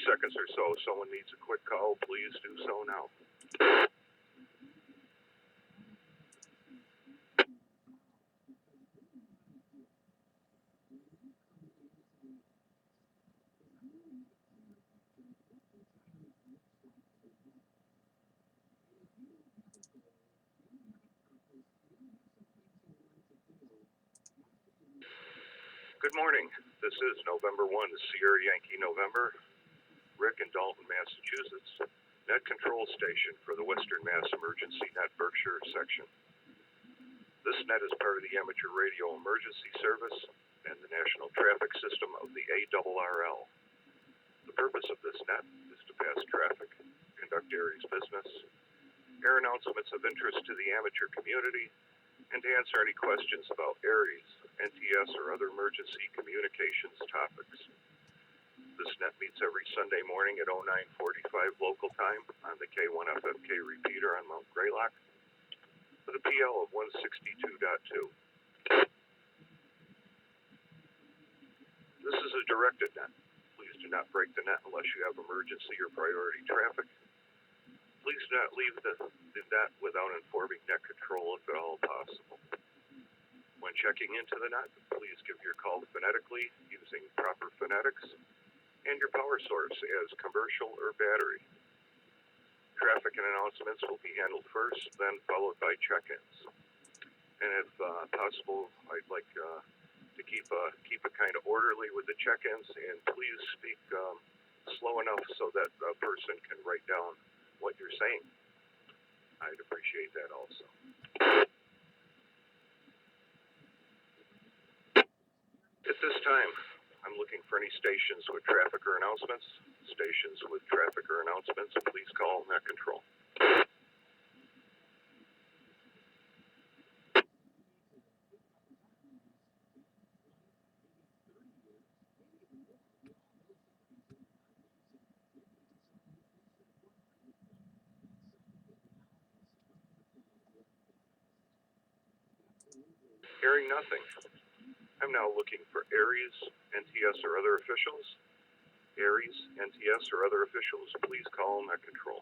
seconds or so. If someone needs a quick call, please do so now. Good morning. This is November 1, Sierra Yankee November, Rick in Dalton, Massachusetts, net control station for the Western Mass Emergency Net Berkshire section. This net is part of the Amateur Radio Emergency Service and the National Traffic System of the ARRL. The purpose of this net is to pass traffic, conduct ARES business, air announcements of interest to the amateur community, and to answer any questions about ARES, NTS, or other emergency communications topics. This net meets every Sunday morning at 09:45 local time on the K1FFK repeater on Mount Greylock with a PL of 162.2. This is a directed net. Please do not break the net unless you have emergency or priority traffic. Please do not leave the net without informing net control if at all possible. When checking into the net, please give your call phonetically using proper phonetics and your power source as commercial or battery. Traffic and announcements will be handled first, then followed by check-ins. And if possible, I'd like to keep it kind of orderly with the check-ins, and please speak slow enough so that a person can write down what you're saying. I'd appreciate that also. At this time, I'm looking for any stations with traffic or announcements. Stations with traffic or announcements, please call net control. Hearing nothing. I'm now looking for ARES, NTS, or other officials. ARES, NTS, or other officials, please call net control.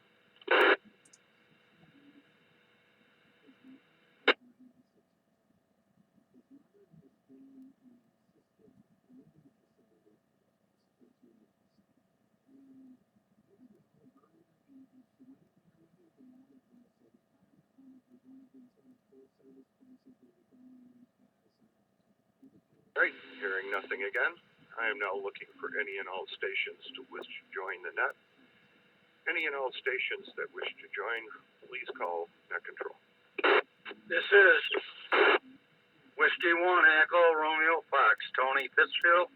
Right, hearing nothing again. I am now looking for any and all stations to wish to join the net. Any and all stations that wish to join, please call net control. This is Whiskey 1 Echo Romeo Fox, Tony Pittsfield,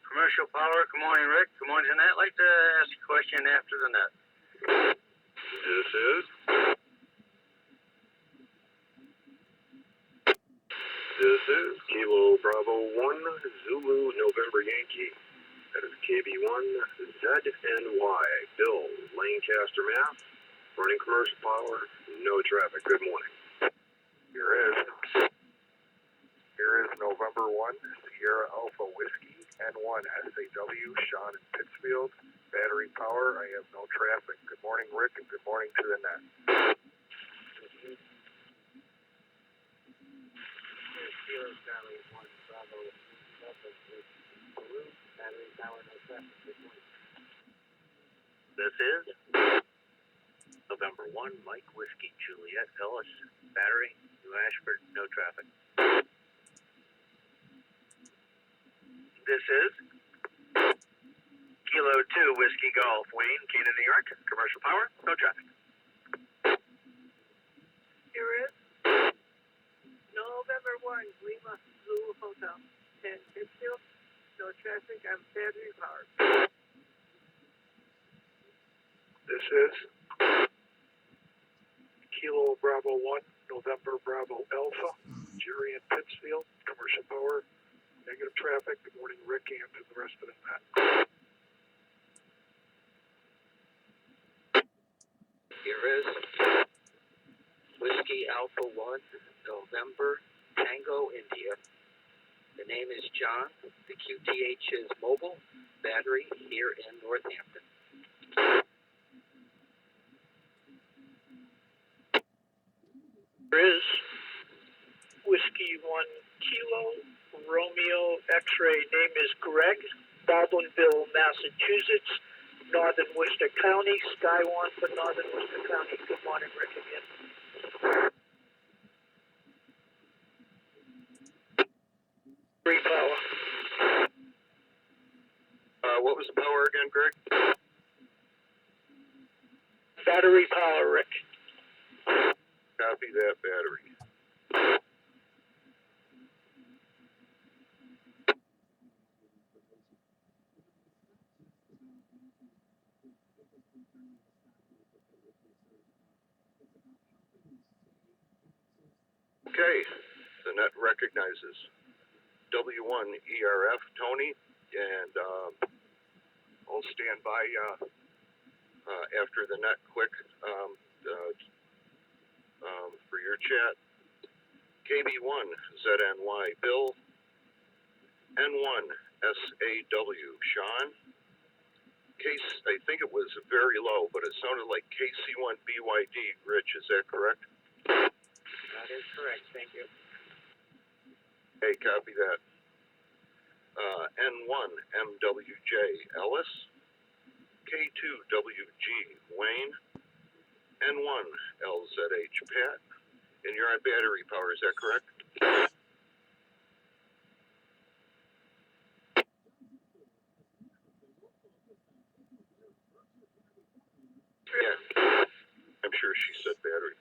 Commercial Power. Good morning, Rick. Good morning, Jeanette. I'd like to ask a question after the net. This is Kilo Bravo 1 Zulu November Yankee. That is KB1 ZNY. Bill, Lancaster, Mass. Running commercial power, no traffic. Good morning. Here is November 1 Sierra Alpha Whiskey N1SYN Sean in Pittsfield. Battery power, I have no traffic. Good morning, Rick, and good morning to the net. Sierra Charlie 1 Bravo Delta Blue, battery power, no traffic. Good morning. This is November 1 Mike Whiskey Juliet Ellis, battery, New Ashford, no traffic. This is Kilo 2 Whiskey Golf Wayne, Canaan, New York, commercial power, no traffic. Here is November 1 Lima Zulu Hotel, 10 Pittsfield, no traffic, I'm battery powered. This is Kilo Bravo 1 November Bravo Alpha Jerry in Pittsfield, commercial power, negative traffic. Good morning, Rick, and to the rest of the net. Here is Whiskey Alpha 1 November Tango India. The name is John. The QTH is mobile. battery here in Northampton. There is Whiskey 1 Kilo, Romeo X-ray, name is Greg, Baldwinville, Massachusetts, Northern Worcester County, Sky One for Northern Worcester County. Good morning, Rick again. Power. What was the power again, Greg? Battery power, Rick. Copy that, battery. Okay, the net recognizes W1ERF, Tony, and I'll stand by after the net quick for your chat. KB1ZNY, Bill. N1SAW, Sean. Case, I think it was very low, but it sounded like KC1BYD, Rich, is that correct? That is correct, thank you. Hey, copy that. N1MWJ, Ellis. K2WG, Wayne. N1LZH, Pat. And you're on battery power, is that correct? Yeah, I'm sure she said battery.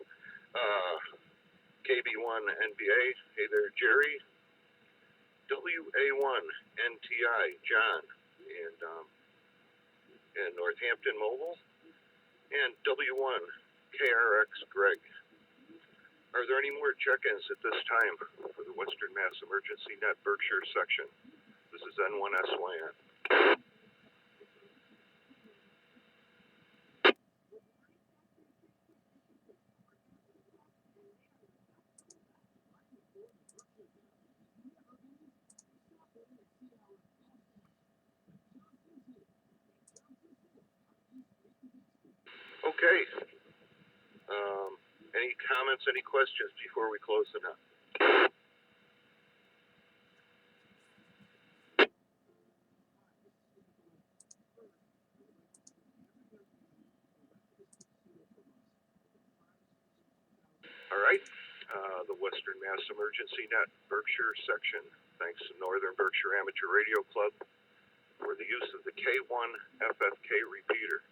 KB1NBA, hey there, Jerry. WA1NTI, John, and Northampton Mobile, and W1KRX, Greg. Are there any more check-ins at this time for the Western Mass Emergency Net Berkshire section? This is N1SYN. Okay. Any comments, any questions before we close the net? All right. The Western Mass Emergency Net Berkshire section, thanks to Northern Berkshire Amateur Radio Club for the use of the K1 FFK repeater.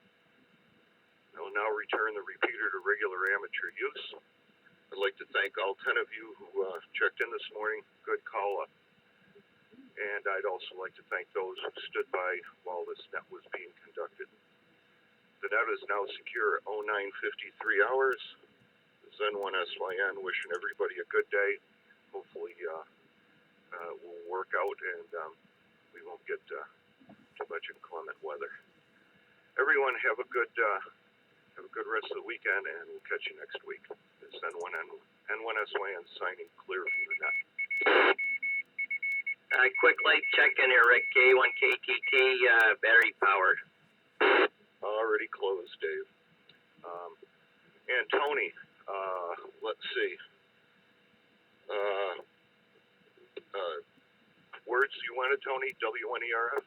I will now return the repeater to regular amateur use. I'd like to thank all 10 of you who checked in this morning. Good call up. And I'd also like to thank those who stood by while this net was being conducted. The net is now secure at 09:53 hours. This is N1SYN wishing everybody a good day. Hopefully we'll work out and we won't get too much inclement weather. Everyone have a good rest of the weekend, and we'll catch you next week. This is N1SYN signing clear from the net. Quick light check in here, Rick. K1KTT, battery powered. Already closed, Dave. And Tony, let's see. Words you wanted, Tony? W1ERF?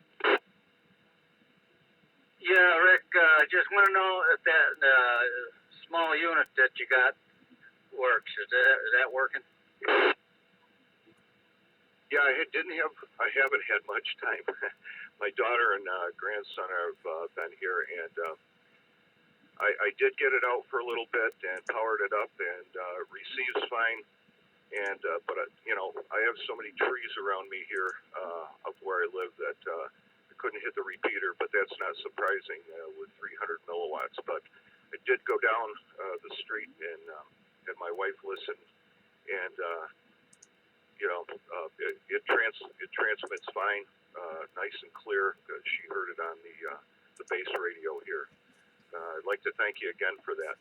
Yeah, Rick, just want to know if that small unit that you got works. Is that working? Yeah, I haven't had much time. My daughter and grandson have been here, and I did get it out for a little bit and powered it up, and receives fine. And but you know, I have so many trees around me here up where I live that I couldn't hit the repeater. But that's not surprising with 300 milliwatts. But I did go down the street and had my wife listen, and you know, it transmits fine, nice and clear. She heard it on the base radio here. I'd like to thank you again for that.